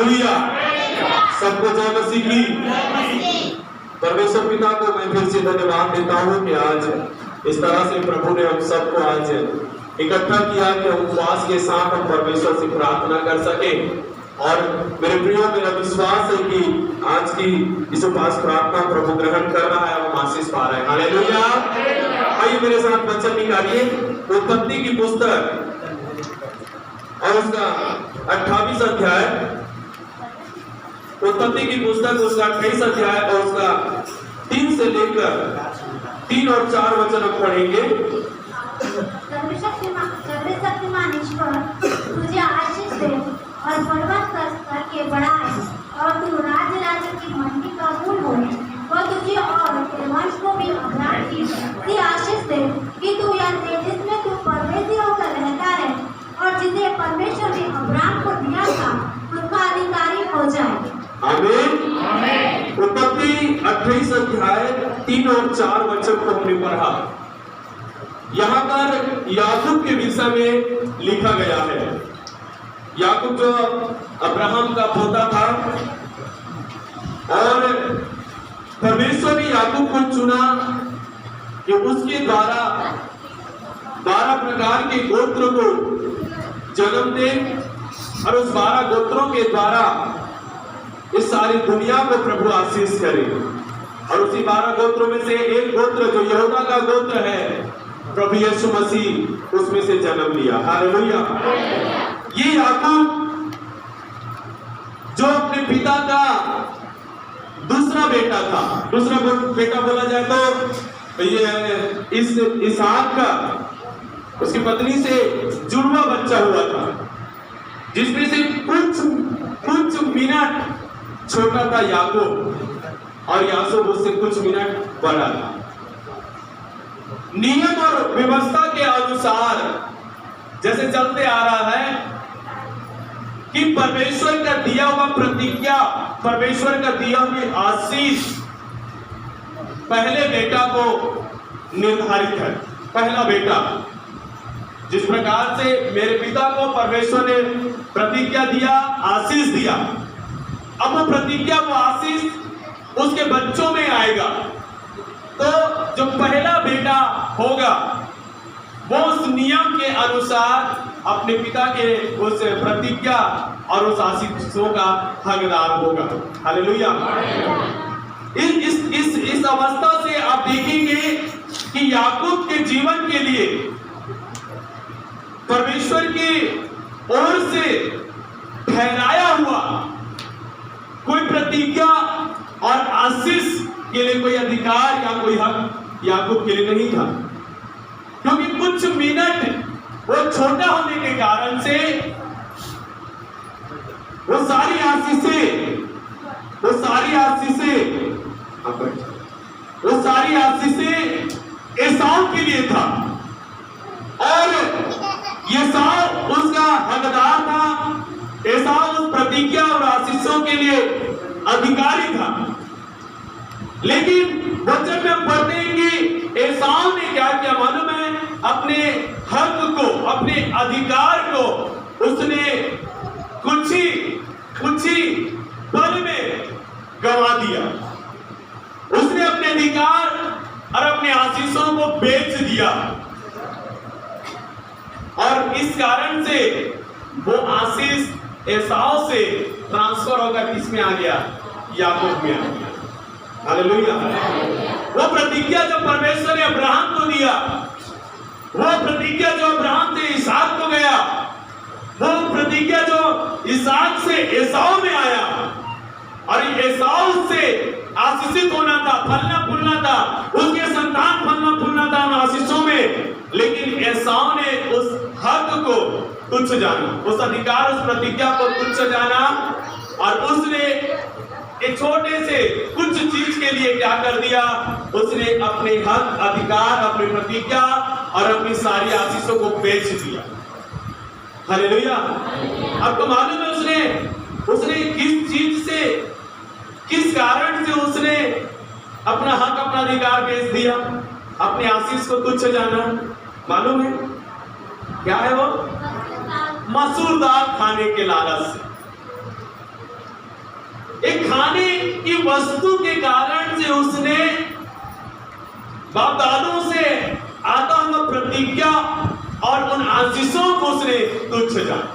Hallelujah. सबको जय मसीह की। परमेश्वर पिता को मैं फिर से धन्यवाद देता हूँ कि आज इस तरह से प्रभु ने हम सबको आज इकट्ठा किया कि हम उपवास के साथ हम परमेश्वर से प्रार्थना कर सके। और मेरे प्रियो, मेरा विश्वास है कि आज की इस उपवास प्रार्थना प्रभु ग्रहण कर रहा है, हम आशीष पा रहे हैं। हालेलुया। आइए मेरे साथ वचन निकालिए उत्पत्ति की पुस्तक और उसका 28 अध्याय, उत्पत्ति की पुस्तक उसका 28 अध्याय और उसका 3 से लेकर 3 और 4 वचन हम पढ़ेंगे। सर्वशक्तिमान ईश्वर तुझे आशीष दे और पर्वत करके बढ़ाए और तू राज्य की मंडी का मूल हो। वह तुझे और तेरे वंश को भी अब्राहम की आशीष दे कि तू यह जिसमें तू परदेशी होकर रहता है और जिसे परमेश्वर ने अब्राहम को दिया था उसका अधिकारी हो जाए। आमीन। उत्पत्ति 28 अध्याय 3 और 4 वचन को हमने पढ़ा। यहाँ पर याकूब के विषय में लिखा गया है। याकूब जो अब्राहम का पोता था और परमेश्वर ने याकूब को चुना कि उसके द्वारा 12 प्रकार के गोत्र को जन्म दे और उस 12 गोत्रों के द्वारा इस सारी दुनिया को प्रभु आशीष करे। और उसी 12 गोत्रों में से एक गोत्र जो यहूदा का गोत्र है, प्रभु यीशु मसीह उसमें से जन्म लिया। हालेलुया। ये याकूब जो अपने पिता का दूसरा बेटा था, दूसरा बेटा बोला जाए तो ये इसहाक का उसकी पत्नी से जुड़वा बच्चा हुआ था, जिसमें से कुछ मिनट छोटा था याकूब और याकूब उससे कुछ मिनट बड़ा था। नियम और व्यवस्था के अनुसार जैसे चलते आ रहा है कि परमेश्वर का दिया हुआ प्रतिज्ञा, परमेश्वर का दिया हुआ आशीष पहले बेटा को निर्धारित है। पहला बेटा, जिस प्रकार से मेरे पिता को परमेश्वर ने प्रतिज्ञा दिया, आशीष दिया, अब वो प्रतिज्ञा, वो आशीष उसके बच्चों में आएगा। तो जो पहला बेटा होगा वो उस नियम के अनुसार अपने पिता के उस प्रतिज्ञा और उस आशीषों का हकदार होगा। हालेलुया। इस अवस्था से आप देखेंगे कि याकूब के जीवन के लिए परमेश्वर की ओर से ठहराया हुआ कोई प्रतिज्ञा और आशीष के लिए कोई अधिकार या कोई हक याकूब के लिए नहीं था, क्योंकि कुछ मिनट वो छोटा होने के कारण से वो सारी आशीषें एसाव के लिए था और एसाव उसका हकदार था। एसाव उस प्रतिज्ञा और आशीषों के लिए अधिकारी था। लेकिन वचन में हम पढ़ते हैं कि एसाव ने क्या किया मालूम है? अपने हक को, अपने अधिकार को उसने कुछ ही पल में गंवा दिया। उसने अपने अधिकार और अपने आशीषों को बेच दिया और इस कारण से वो आशीष एसाव से ट्रांसफर होकर किसमें आ गया? याकूब में आ गया। हालेलुया। वो प्रतिज्ञा जो परमेश्वर ने अब्राहम को दिया, वो प्रतिज्ञा जो अब्राहम से इसहाक को गया, वो प्रतिज्ञा जो इसहाक से एसाव में आया और एसाव से आशीषित होना था, फलना फूलना था, उसके संतान फलना फूलना था उन आशीषों में। लेकिन एसाव ने उस हक को तुच्छ जाना, उस अधिकार, उस प्रतिज्ञा को तुच्छ जाना और उसने एक छोटे से कुछ चीज के लिए क्या कर दिया? उसने अपने हक, अधिकार, अपनी प्रतिज्ञा और अपनी सारी आशीषों को बेच दिया। हालेलुया। आपको मालूम है उसने किस चीज से, किस कारण से उसने अपना हक, अपना अधिकार बेच दिया, अपने आशीष को तुच्छ जाना? मालूम है क्या है वो? मसूर दाल खाने के लालच से। एक खाने की वस्तु के कारण से उसने बाप दादों से आता हुआ प्रतिज्ञा और उन आशीषों को उसने तुच्छ जाना,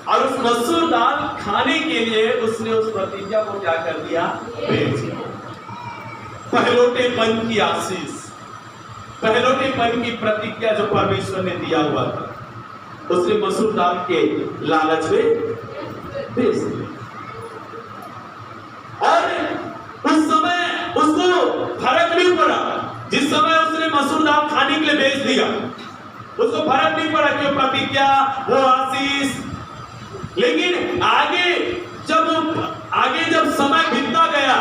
और उस मसूर दाल खाने के लिए उसने उस प्रतिज्ञा को क्या कर दिया, बेच दिया। पहलोटेपन की आशीष, पहलोटेपन की प्रतिज्ञा जो परमेश्वर ने दिया हुआ था, उसने मसूर दाल के लालच में बेच दिया। और उस समय उसको फर्क नहीं पड़ा, जिस समय उसने मसूर दाल खाने के लिए बेच दिया उसको फर्क नहीं पड़ा कि वो प्रतिज्ञा, वो आशीष। लेकिन आगे जब समय बीतता गया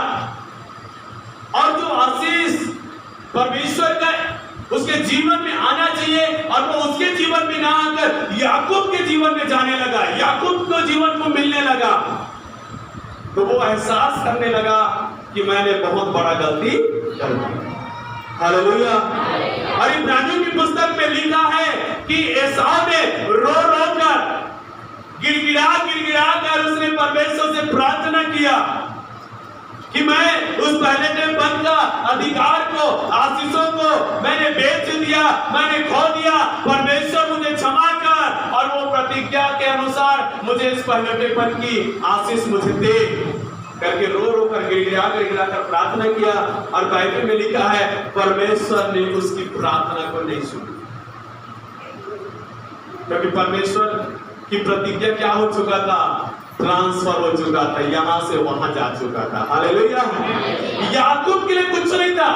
और जो आशीष परमेश्वर का उसके जीवन में आना चाहिए और वो उसके जीवन में ना आकर याकूब के जीवन में जाने लगा, याकूब को जीवन को मिलने लगा, तो वो एहसास करने लगा कि मैंने बहुत बड़ा गलती कर दी। हालेलुया। और इब्रानियों की पुस्तक में लिखा है कि एसाव ने रो रो कर गिड़गिड़ा कर उसने परमेश्वर से प्रार्थना किया कि मैं उस पहलेटेपन का अधिकार को, आशीषों को मैंने बेच दिया, मैंने खो दिया, परमेश्वर मुझे क्षमा कर और वो प्रतिज्ञा के अनुसार मुझे इस पहलेटेपन की आशीष मुझे दे करके रो कर गिड़गिड़ा कर प्रार्थना किया। और बाइबल में लिखा है परमेश्वर ने उसकी प्रार्थना को नहीं सुनी, क्योंकि परमेश्वर की प्रतिज्ञा क्या हो चुका था, ट्रांसफर हो चुका था, यहां से वहां जा चुका था। हालेलुया। याकूब के लिए कुछ नहीं था,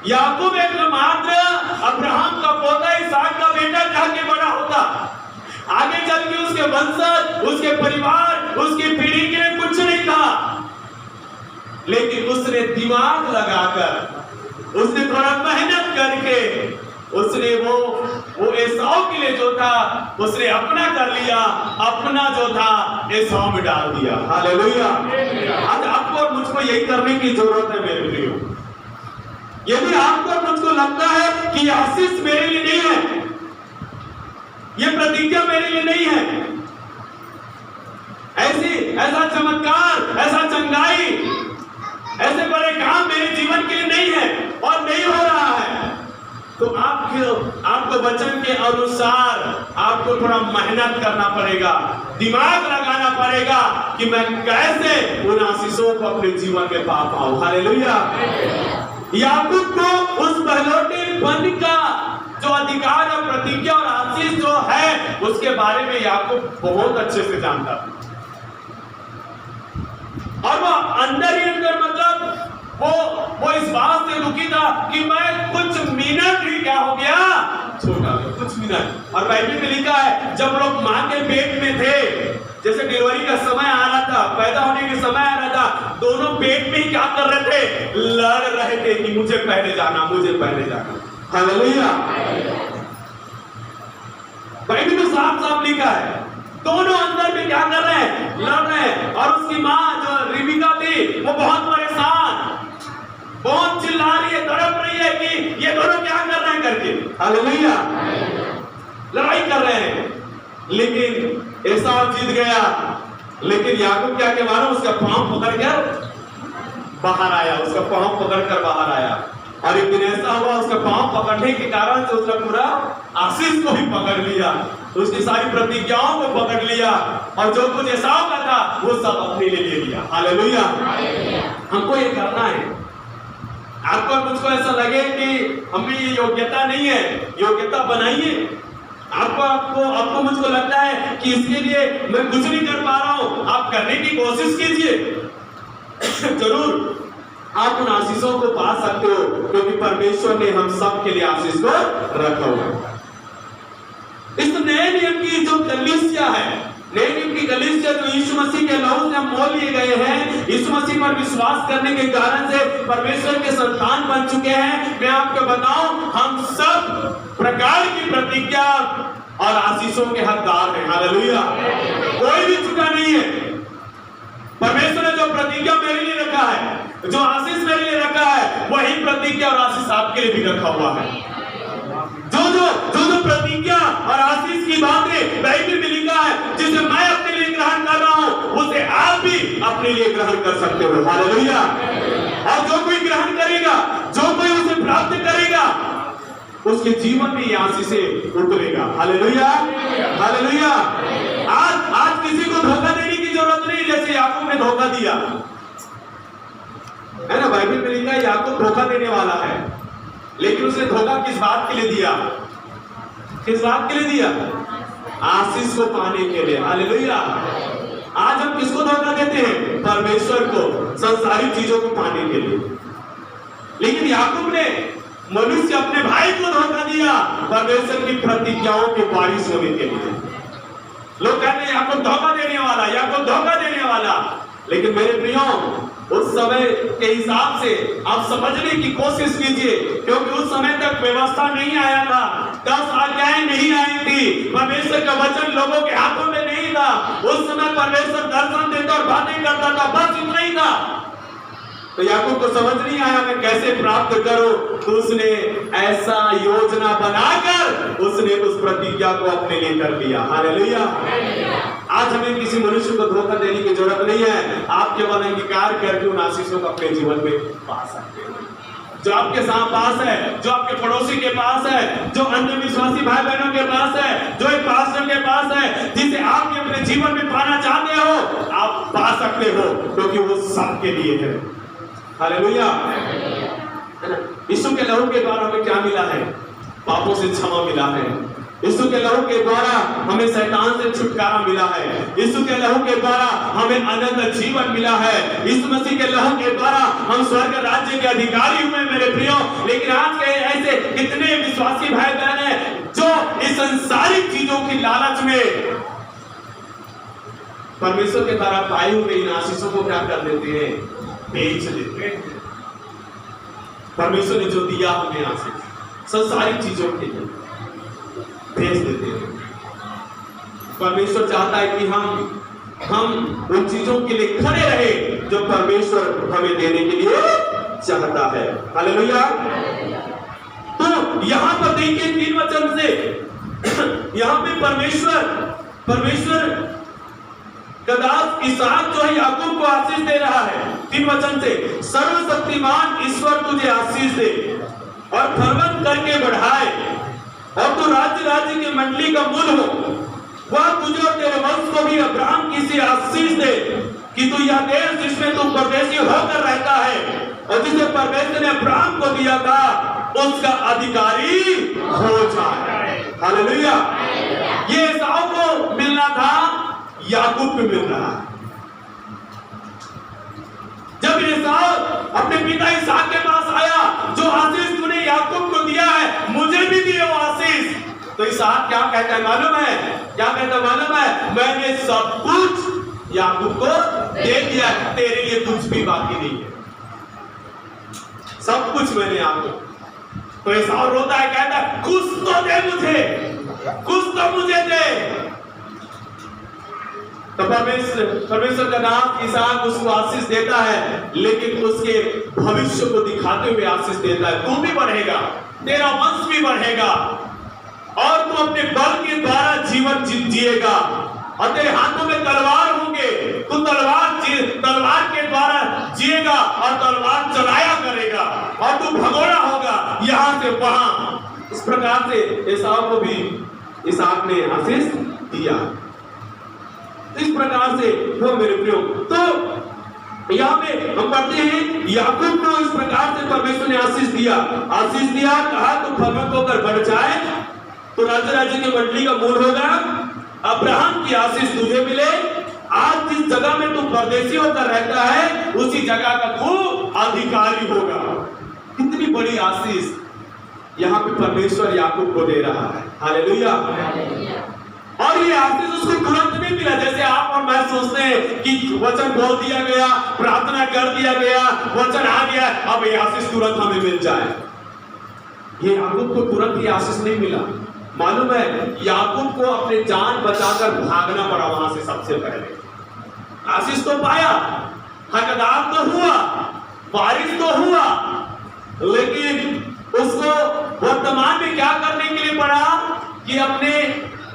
याकूब एक मात्र अब्राहम का पोता, इसहाक का बेटा जाके बड़ा होता, आगे चल के उसके वंशज, उसके परिवार, उसकी पीढ़ी के लिए कुछ नहीं था। लेकिन उसने दिमाग लगाकर, उसने थोड़ा मेहनत करके उसने वो एसाव के लिए जो था उसने अपना कर लिया, अपना जो था एसाव में डाल दिया। हालेलुया। आज आपको और मुझको यही करने की जरूरत है मेरे प्रियो। यदि आपको और मुझको लगता है कि आशीष मेरे लिए नहीं है, ये प्रतिज्ञा मेरे लिए नहीं है, ऐसा चमत्कार, ऐसा चंगाई, ऐसे बड़े काम मेरे जीवन के लिए नहीं है और नहीं हो रहा है, तो आपको वचन के अनुसार आपको थोड़ा मेहनत करना पड़ेगा, दिमाग लगाना पड़ेगा कि मैं कैसे उन आशीषों को अपने जीवन में पा पाऊं। हालेलुया। याकूब को उस पहलोटेपन का जो अधिकार और प्रतिज्ञा और आशीष जो है उसके बारे में याकूब बहुत अच्छे से जानता था, और वो अंदर ही अंदर मतलब वो इस बात से दुखी था कि मैं कुछ मिनट ही क्या हो गया, छोटा कुछ मिनट। और बाइबल में लिखा है जब लोग मां के पेट में थे, जैसे डिलीवरी का समय आ रहा था, पैदा होने के समय आ रहा था, दोनों पेट में ही क्या कर रहे थे, लड़ रहे थे कि मुझे पहले जाना, मुझे पहले जाना। हालेलुया। बाइबल में साफ लिखा है दोनों अंदर में क्या कर रहे हैं, लड़ रहे हैं। और उसकी मां जो रिबिका थी वो बहुत परेशान, बहुत चिल्ला रही है, तड़प रही है कि ये दोनों क्या कर रहे हैं करके। हालेलुया। लड़ाई कर रहे हैं, लेकिन एसाव जीत गया। लेकिन याकूब क्या के मालूम, उसका पांव पकड़कर बाहर आया, उसका पांव पकड़कर बाहर आया। और एक दिन ऐसा हुआ उसका पांव पकड़ने के कारण से उसने पूरा आशीष को भी पकड़ लिया, उसकी सारी प्रतिज्ञाओं को पकड़ लिया, और जो कुछ एसाव का था वो सब अपने लिए ले लिया। हालेलुया। हमको ये करना है। आपको मुझको ऐसा लगे कि हमें ये योग्यता नहीं है, योग्यता बनाइए। आपको मुझको लगता है कि इसके लिए मैं कुछ नहीं कर पा रहा हूं, आप करने की कोशिश कीजिए। जरूर आप उन आशीषों को पा सकते हो, क्योंकि परमेश्वर ने हम सब के लिए आशीष को रखा हुआ है। इस नए नियम की जो कलीसिया है, नए नियम की कलीसिया जो यीशु मसीह के लहू से हम मोल लिए गए हैं, यीशु मसीह पर विश्वास करने के कारण से परमेश्वर के संतान बन चुके हैं। मैं आपको बताऊं, हम सब प्रकार की प्रतिज्ञा और आशीषों के हकदार हैं। हालेलुया। कोई भी छूटा नहीं है। परमेश्वर ने जो प्रतिज्ञा मेरे लिए रखा है, जो आशीष मेरे लिए रखा है, वही प्रतिज्ञा और आशीष आपके लिए भी रखा हुआ है। जो प्रतिज्ञा और आशीष की बातें बाइबल में लिखा है, जिसे मैं अपने लिए ग्रहण कर रहा हूं, उसे आप भी अपने लिए ग्रहण कर सकते हो। हालेलुया। और जो कोई ग्रहण करेगा, जो कोई उसे प्राप्त करेगा, उसके जीवन में ये आशीषें उतरेगा। Hallelujah, hallelujah. आज किसी को धोखा देने की जरूरत नहीं, जैसे याकूब ने धोखा दिया है ना। बाइबल में लिखा है याकूब धोखा देने वाला है, लेकिन उसने धोखा किस बात के लिए दिया? किस बात के लिए दिया? आशीष को पाने के लिए। हालेलुया। आज हम किसको धोखा देते हैं? परमेश्वर को, संसारिक चीजों को पाने के लिए। लेकिन याकूब ने मनुष्य अपने भाई को धोखा दिया परमेश्वर की प्रतिज्ञाओं के वारिस होने के लिए। लोग कहते हैं याकूब धोखा देने वाला, याकूब धोखा देने वाला। लेकिन मेरे प्रियो, उस समय के हिसाब से आप समझने की कोशिश कीजिए, क्योंकि उस समय तक व्यवस्था नहीं आया था, 10 आज्ञाएं नहीं आई थी, परमेश्वर का वचन लोगों के हाथों में नहीं था। उस समय परमेश्वर दर्शन देता और बातें करता था, बस इतना ही था। तो याकूब को समझ नहीं आया मैं कैसे प्राप्त करूं, तो उसने ऐसा योजना बनाकर उसने उस प्रतिज्ञा को अपने लिए कर लिया। हालेलुया। आज हमें किसी मनुष्य को धोखा देने की जरूरत नहीं है। आप केवल अंगीकार करके उन आशीषों को अपने जीवन में पा सकते हैं। जो आपके साथ पास है, जो आपके पड़ोसी के पास है, जो अन्य विश्वासी भाई बहनों के पास है, जो एक पास्टर के पास है, जिसे आप अपने जीवन में पाना चाहते हो, आप पा सकते हो, क्योंकि वो सबके लिए है। हालेलुया। यीशु के लहू के द्वारा हमें क्या मिला है? पापों से क्षमा मिला है। यीशु के लहू के द्वारा हमें शैतान से छुटकारा मिला है। यीशु के लहू के द्वारा हमें अनंत जीवन मिला है। यीशु मसीह के लहू के द्वारा हम स्वर्ग राज्य के अधिकारी हुए मेरे प्रियो। लेकिन आज के ऐसे कितने विश्वासी भाई बहन हैं जो इस संसारिक चीजों की लालच में परमेश्वर के द्वारा पाए हुए इन आशीषों को क्या कर देते हैं? बेच देते हैं। परमेश्वर ने जो दिया हमें आशीष संसारिक चीजों के लिए भेज देते हैं। परमेश्वर चाहता है कि हम उन चीजों के लिए खड़े रहे जो परमेश्वर हमें देने के लिए चाहता है। हालेलुया। तो यहां पर देखिए 3 वचन से यहां पे परमेश्वर का दास इसहाक जो है याकूब को आशीष दे रहा है। 3 वचन से, सर्वशक्तिमान ईश्वर तुझे आशीष दे और फलवंत करके बढ़ाए, और तू राज्य की मंडली का मूल हो। वह तुझे और तेरे वंश को भी अब्राहम की सी आशीष दे कि तू यह देश जिसमें तू परदेशी होकर रहता है और जिसे परमेश्वर ने अब्राहम को दिया था उसका अधिकारी हो जाए। हालेलुया। ये एसाव को मिलना था, याकूब को मिल रहा है। जब एसाव अपने पिता इसहाक के पास आया, जो आशीष तूने याकूब को दिया है मुझे भी दिए वो आशीष, तो इसहाक क्या कहता है मालूम है? क्या कहता है मालूम है? मैंने सब कुछ याकूब को दे दिया, तेरे लिए कुछ भी बाकी नहीं है, सब कुछ मैंने आपको। तो एसाव रोता है, कहता है कुछ तो दे मुझे, कुछ तो मुझे दे। तो परमेश्वर का नाम इसहाक उसको आशीष देता है, लेकिन उसके भविष्य को दिखाते हुए आशीष देता है। तू भी बढ़ेगा, तेरा वंश भी बढ़ेगा, और तू अपने बल के द्वारा जीवन जिएगा, और तेरे हाथों में तलवार होंगे, तू तलवार के द्वारा जिएगा और तलवार चलाया करेगा, और तू भगोड़ा होगा यहां से वहां। इस प्रकार से एसाव को भी इसहाक ने आशीष दिया। इस प्रकार से वो मेरे प्रियो, तो यहाँ पे हम पढ़ते हैं याकूब को इस प्रकार से परमेश्वर ने आशीष दिया, कहा तो फलवंत होकर बढ़ जाए, तो राज्य की मंडली का मूल होगा, अब्राहम की आशीष तुझे मिले, आज जिस जगह में तू परदेशी होकर रहता है उसी जगह का तू अधिकारी होगा। कितनी बड़ी आशीष यहाँ पे परमेश्वर याकूब को दे रहा है। हालेलुया। और ये आशीष उसको तुरंत नहीं मिला, जैसे आप और मैं सोचते हैं कि वचन बोल दिया गया, प्रार्थना कर दिया गया, वचन आ गया, अब ये आशीष तुरंत हमें मिल जाए। ये याकूब को तुरंत ये आशीष नहीं मिला। मालूम है, याकूब को अपने जान बचाकर भागना पड़ा वहां से। सबसे पहले आशीष तो पाया, हकदार तो हुआ, वारिस तो हुआ, लेकिन उसको वर्तमान में क्या करने के लिए पड़ा कि अपने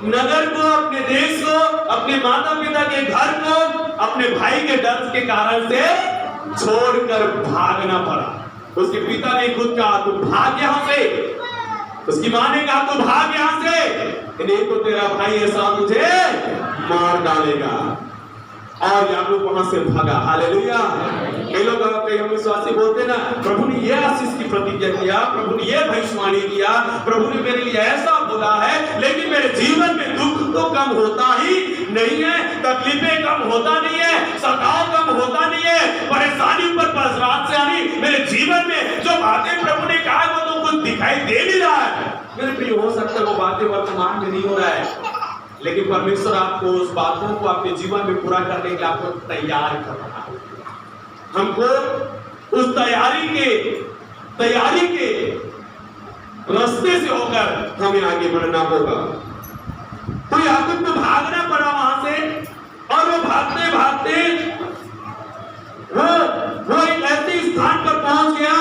नगर को, अपने देश को, अपने माता पिता के घर को अपने भाई के डर के कारण से छोड़कर भागना पड़ा। उसके पिता ने खुद कहा तू भाग यहां से, उसकी मां ने कहा तू भाग यहां से, नहीं तो तेरा भाई ऐसा तुझे मार डालेगा। और याकूब वहां से भागा। हालेलुया। कई लोग हम विश्वासी बोलते ना, प्रभु ने ये आशीष की प्रतिज्ञा किया, प्रभु ने ये भविष्यवाणी किया, प्रभु ने मेरे लिए ऐसा बोला है, लेकिन मेरे जीवन में दुख तो कम होता ही नहीं है, तकलीफें कम होता नहीं है, सताव कम होता नहीं है, परेशानी पर रात से आनी मेरे जीवन में जो बातें प्रभु ने कहा वो तो कुछ दिखाई दे नहीं रहा है। मेरे प्रिय, हो सकता है वो बातें वर्तमान में नहीं हो रहा है, लेकिन परमेश्वर आपको उस बातों को आपके जीवन में पूरा करने के लिए आपको तैयार कर रहा है। हमको उस तैयारी के रास्ते से होकर हमें आगे बढ़ना होगा। तो याकूब को भागना पड़ा वहां से, और वो भागते भागते वो एक ऐसे स्थान पर पहुंच गया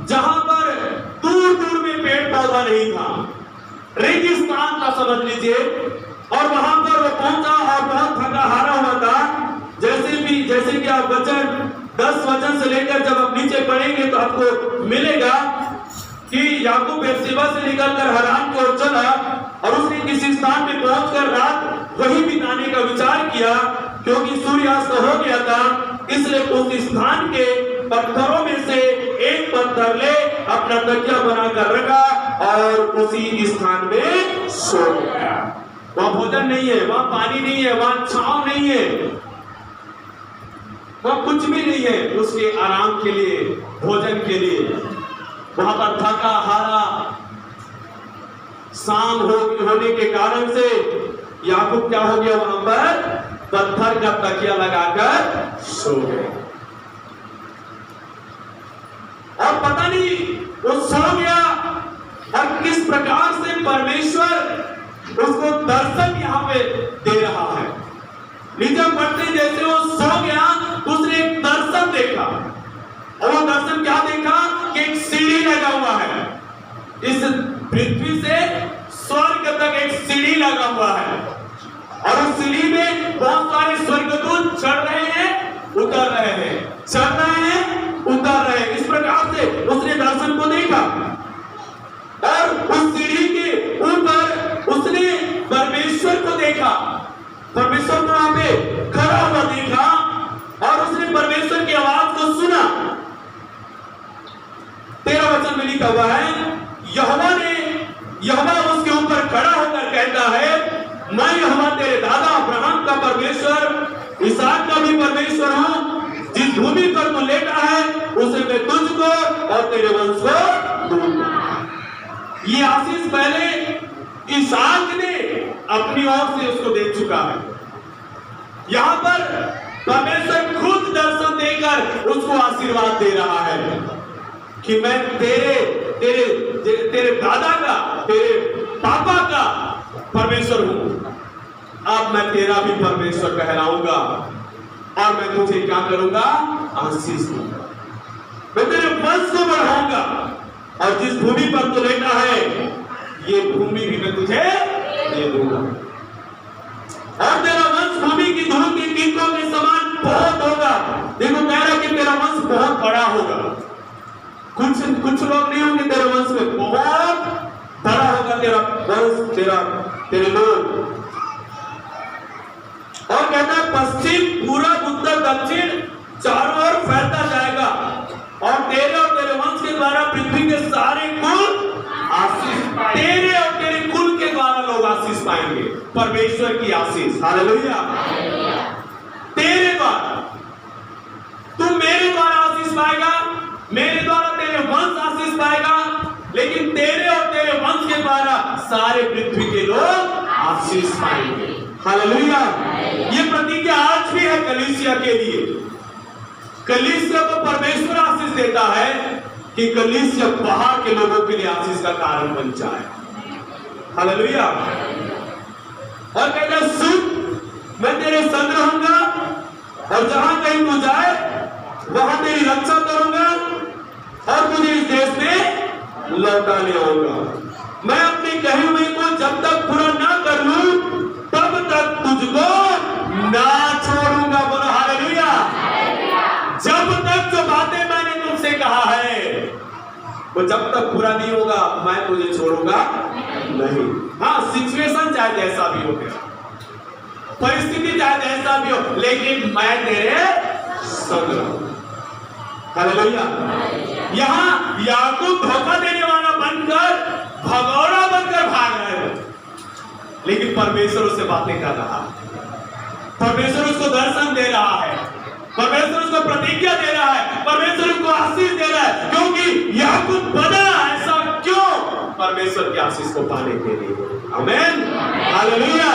जहां पर दूर दूर में पेड़ पौधा नहीं था, रेगिस्तान था समझ लीजिए। और वहां पर वो पहुंचा और बहुत थका हारा हुआ था। जैसे कि आप वचन 10 वचन से लेकर जब आप नीचे पढ़ेंगे तो आपको मिलेगा कि याकूब बेर्शेबा से निकलकर हरान की ओर चला और उसने किसी स्थान में पहुंचकर रात वहीं बिताने का विचार किया, क्योंकि सूर्यास्त हो गया था। इसलिए उस स्थान के पत्थरों में से एक पत्थर ले अपना तकिया बनाकर रखा और उसी स्थान में सो गया। वहां भोजन नहीं है, वहां पानी नहीं है, वहां छांव नहीं है, वहां कुछ भी नहीं है उसके आराम के लिए, भोजन के लिए। वहां पर थका हारा शाम होने के कारण से याकूब क्या हो गया, वहां पर पत्थर का तकिया लगाकर सो गए। और पता नहीं वो सो गया और किस प्रकार से परमेश्वर उसको दर्शन यहां पे दे रहा है। नीचे पढ़ते जैसे वो सो गया उसने एक दर्शन देखा, और वो दर्शन क्या देखा कि एक सीढ़ी लगा हुआ है, इस पृथ्वी से स्वर्ग तक एक सीढ़ी लगा हुआ है, और उस सीढ़ी में बहुत सारे स्वर्गदूत चढ़ रहे हैं, उतर रहे हैं, चढ़ रहे हैं, उतर रहे हैं। इस प्रकार से उसने दर्शन को देखा, और उस सीढ़ी के ऊपर उसने परमेश्वर को देखा, परमेश्वर को वहां पे खड़ा हुआ देखा, और उसने परमेश्वर की आवाज को सुना। 13 वचन में लिखा हुआ है, यहोवा उसके ऊपर खड़ा होकर कहता है, मैं यहोवा तेरे दादा अब्राहम का परमेश्वर, इसहाक का भी परमेश्वर हूं। जिस भूमि पर तू लेटा है उसे मैं तुझको और तेरे वंश को दूंगा। ये आशीष पहले इसहाक ने अपनी ओर से उसको दे चुका है। यहां पर परमेश्वर खुद दर्शन देकर उसको आशीर्वाद दे रहा है कि मैं तेरे दादा का, तेरे पापा का परमेश्वर हूं, अब मैं तेरा भी परमेश्वर कहलाऊंगा, और मैं तुझे क्या करूंगा, आशीष दूंगा, मैं तेरे वंश को बढ़ाऊंगा, और जिस भूमि पर तू लेटा है ये भूमि भी मैं तुझे दे दूंगा, और तेरा वंश भूमि की धूल की कीटों के समान बहुत होगा। देखो कह रहा कि तेरा वंश बहुत बड़ा होगा। कुछ लोग नहीं होंगे तेरे वंश में, बहुत बड़ा होगा तेरा वंश, तेरे लोग। और कहता है पश्चिम पूरब उत्तर दक्षिण चारों ओर फैलता जाएगा, और तेरे वंश के द्वारा पृथ्वी के सारे कुल आशीष, तेरे और तेरे कुल के द्वारा लोग आशीष पाएंगे, परमेश्वर की आशीष। हालेलुया। तेरे द्वारा, तू मेरे द्वारा आशीष पाएगा, मेरे द्वारा तेरे वंश आशीष पाएगा, लेकिन तेरे और तेरे वंश के द्वारा सारे पृथ्वी के लोग आशीष पाएंगे। हालेलुया। ये प्रतिज्ञा आज भी है कलीसिया के लिए। कलीसिया को परमेश्वर आशीष देता है कि कलीसिया बाहर के लोगों के लिए आशीष का कारण बन जाए। हालेलुया। और कहता है सुन, मैं तेरे संग रहूंगा, और जहां कहीं तू जाए वहां तेरी रक्षा करूंगा, और तुझे इस देश में लौटा ले आऊंगा। मैं अपने कहे हुए को जब तक पूरा ना कर लूं तब तक तुझको ना छोड़ूंगा। वो जब तक पूरा नहीं होगा मैं तुझे छोड़ूंगा नहीं। हाँ, सिचुएशन चाहे जैसा भी हो, परिस्थिति चाहे जैसा भी हो, लेकिन मैं तेरे संग रहूं। हालेलुया। यहाँ याकूब धोखा देने वाला बनकर, भगोड़ा बनकर भाग रहे हो, लेकिन परमेश्वर उससे बातें कर रहा है, परमेश्वर उसको दर्शन दे रहा है, परमेश्वर उसको प्रतिज्ञा दे रहा है, परमेश्वर उसको आशीष दे रहा है। क्योंकि याकूब बना ऐसा क्यों? परमेश्वर की आशीष को पाने के लिए। आमीन, हालेलुया।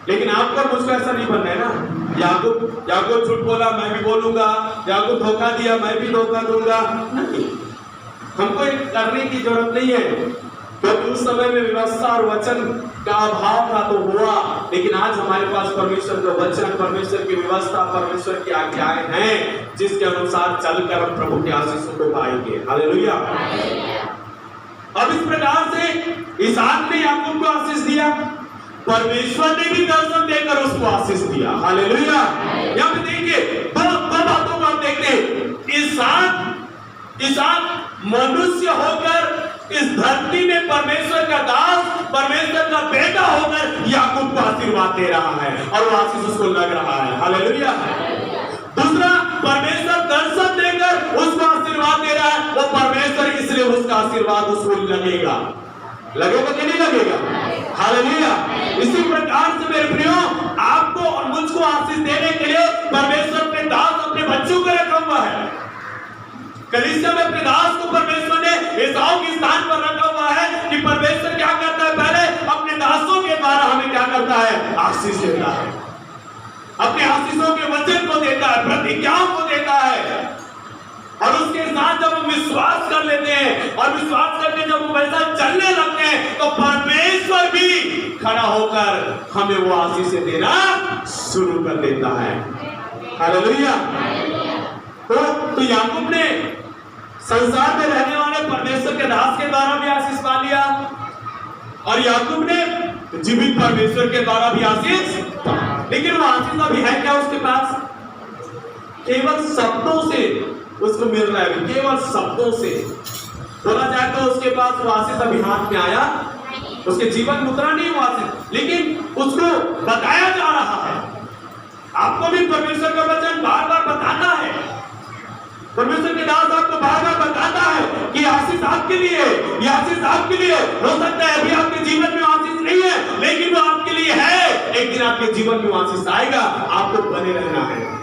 लेकिन आपको मुझको ऐसा नहीं बनना है ना। याकूब झूठ बोला, मैं भी बोलूंगा। याकूब धोखा दिया, मैं भी धोखा दूंगा। नहीं, हमको करने की जरूरत नहीं है, क्योंकि उस समय में व्यवस्था और वचन का अभाव था तो हुआ। लेकिन आज हमारे पास परमेश्वर का वचन, परमेश्वर की व्यवस्था, परमेश्वर की आज्ञाएं हैं, जिसके अनुसार चलकर हम प्रभु की आशीषों को पाएंगे। हालेलुया। अब इस प्रकार से इसहाक ने याकूब को आशीष दिया, परमेश्वर ने भी दर्शन देकर उसको आशीष दिया। हालेलुया। यहाँ पे देखिए दो बातों को हम देखते हैं। इसहाक मनुष्य होकर इस धरती में परमेश्वर का दास, परमेश्वर का बेटा होकर याकूब को आशीर्वाद दे रहा है और वो आशीष उसको लग रहा है। हालेलुया। दूसरा, परमेश्वर दर्शन देकर उसको आशीर्वाद दे रहा है, वो परमेश्वर, इसलिए उसका आशीर्वाद उसको लगेगा कि नहीं लगेगा? हालेलुया। इसी प्रकार से मेरे प्रियो, आपको और मुझको आशीष देने के लिए परमेश्वर अपने दास, अपने बच्चों को रखा हुआ है। कलीसिया में अपने दास को परमेश्वर ने एसाव के स्थान पर रखा हुआ है कि परमेश्वर क्या करता है, पहले अपने दासों के द्वारा हमें क्या करता है, आशीष देता है, अपने आशीषों के वचन को देता है, प्रतिज्ञाओं को देता है। और उसके साथ जब हम विश्वास कर लेते हैं और विश्वास करके जब हम वैसा चलने लगते हैं, तो परमेश्वर भी खड़ा होकर हमें वो आशीषें देना शुरू कर देता है। हालेलुया। तो याकूब ने संसार में रहने वाले परमेश्वर के दास के द्वारा भी आशीष पा लिया, और याकूब ने जीवित परमेश्वर के द्वारा भी आशीष। लेकिन वो आशीष अभी है क्या उसके पास? केवल शब्दों से उसको मिल रहा है, केवल शब्दों से बोला जाए तो उसके पास वो आशीष अभी हाथ में आया, उसके जीवन में उतरा नहीं वो आशीष, लेकिन उसको बताया जा रहा है। आपको भी परमेश्वर का वचन बार बार बताता है, परमेश्वर के दास आपको बार बार बताता है कि आशीष आपके लिए, ये आशीष आपके लिए। हो सकता है अभी आपके जीवन में आशीष नहीं है, लेकिन वो आपके लिए है। एक दिन आपके जीवन में आशीष आएगा। आपको बने रहना है,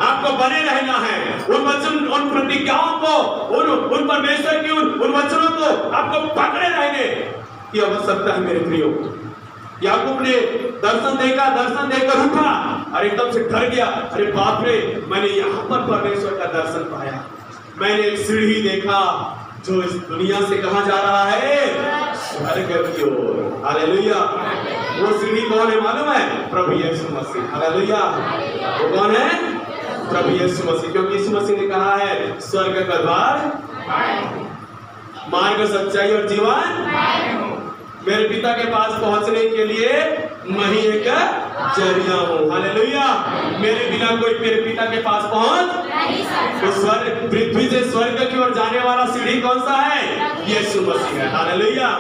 आपको बने रहना है। उन वचन, उन प्रतिज्ञाओं को, उन परमेश्वर की उन वचनों को आपको पकड़े रहने की आवश्यकता है मेरे प्रियो। याकूब ने दर्शन देखा, दर्शन देखकर उठा और एकदम से डर गया। अरे बाप रे, मैंने यहाँ पर परमेश्वर का दर्शन पाया। मैंने एक सीढ़ी देखा जो इस दुनिया से कहाँ जा रहा है, स्वर्ग की ओर। हालेलुया। वो सीढ़ी कौन है मालूम है? प्रभु यीशु मसीह। हालेलुया। वो कौन है? प्रभु यीशु मसीह। क्योंकि यीशु मसीह ने कहा है स्वर्ग का द्वार, मार्ग, सच्चाई और जीवन मेरे पिता के पास पहुंचने के लिए मैं ही एक जरिया हूँ। हालेलुया। मेरे बिना कोई मेरे पिता के पास पहुंच नहीं सकता। तो स्वर्ग, पृथ्वी से स्वर्ग की ओर जाने वाला सीढ़ी कौन सा है? यीशु मसीह है। हालेलुया।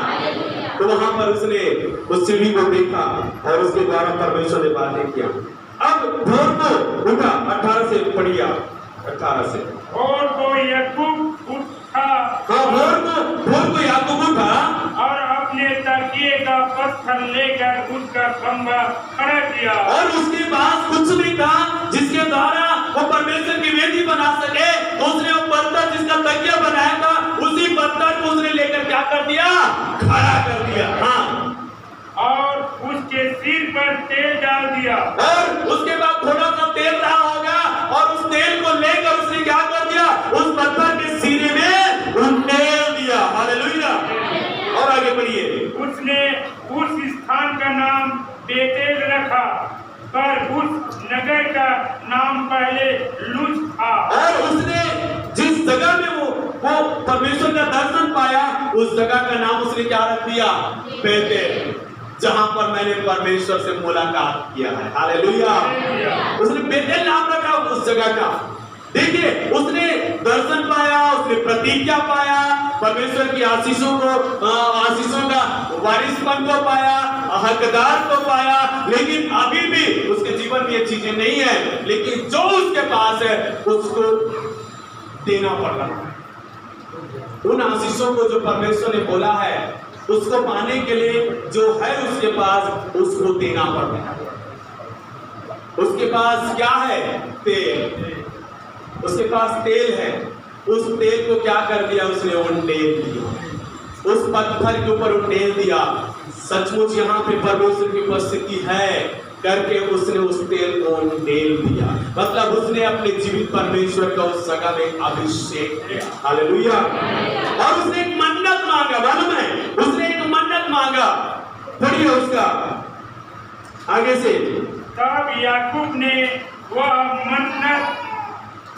तो वहां पर उसने उस सीढ़ी को देखा और उसके द्वारा परमेश्वर ने बातें किया। अब भोर को उठा, 18 से पढ़िया, 18 से। भोर को याकूब उठा। हाँ, भोर को याकूब उठा और अपने तकिए का पत्थर लेकर उसका खंभा खड़ा किया। और उसके पास कुछ नहीं था जिसके द्वारा वो परमेश्वर की वेदी बना सके। उसने वो पत्थर जिसका तकिया बनाया था, उसी पत्थर को उसने लेकर क्या कर दिया? खड़ा कर दिया। हाँ, और उसके सिर पर तेल डाल दिया। और उसके बाद थोड़ा सा तेल रहा होगा और उस तेल को लेकर उसने क्या कर दिया? उस पत्थर के सिरे में उंडेल दिया। हालेलुया। और आगे बढ़िए। उसने उस स्थान का नाम बेतेल रखा, पर उस नगर का नाम पहले लुज था। और उसने जिस जगह में वो परमेश्वर का दर्शन पाया, उस जगह का नाम उसने क्या रख दिया? बेतेल, जहां पर मैंने परमेश्वर से मुलाकात किया है। हालेलुया। उसने बेतेल नाम रखा उस जगह का। देखिए, उसने दर्शन पाया, उसने प्रतिज्ञा पाया, परमेश्वर की आशीषों का वारिसपन को पाया, हकदार को पाया, लेकिन अभी भी उसके जीवन में ये चीजें नहीं है। लेकिन जो उसके पास है उसको देना पड़ रहा है। उन आशीषों को जो परमेश्वर ने बोला है उसको पाने के लिए जो है उसके पास, उसको देना पड़ रहा है। उसके पास क्या है? तेल। उसके पास तेल है, उस तेल को क्या कर दिया उसने? उंडेल दिया, उस पत्थर के ऊपर उंडेल दिया। सचमुच यहाँ पे परमेश्वर की उपस्थिति है करके उसने उस तेल को उंडेल दिया, मतलब उसने अपने जीवित परमेश्वर का उस जगह में अभिषेक किया। हालेलुया। और उसने एक मन्नत मांगा, मालूम है? उसने एक मन्नत मांगा, पढ़िए उसका आगे से। तब याकूब ने वह मन्नत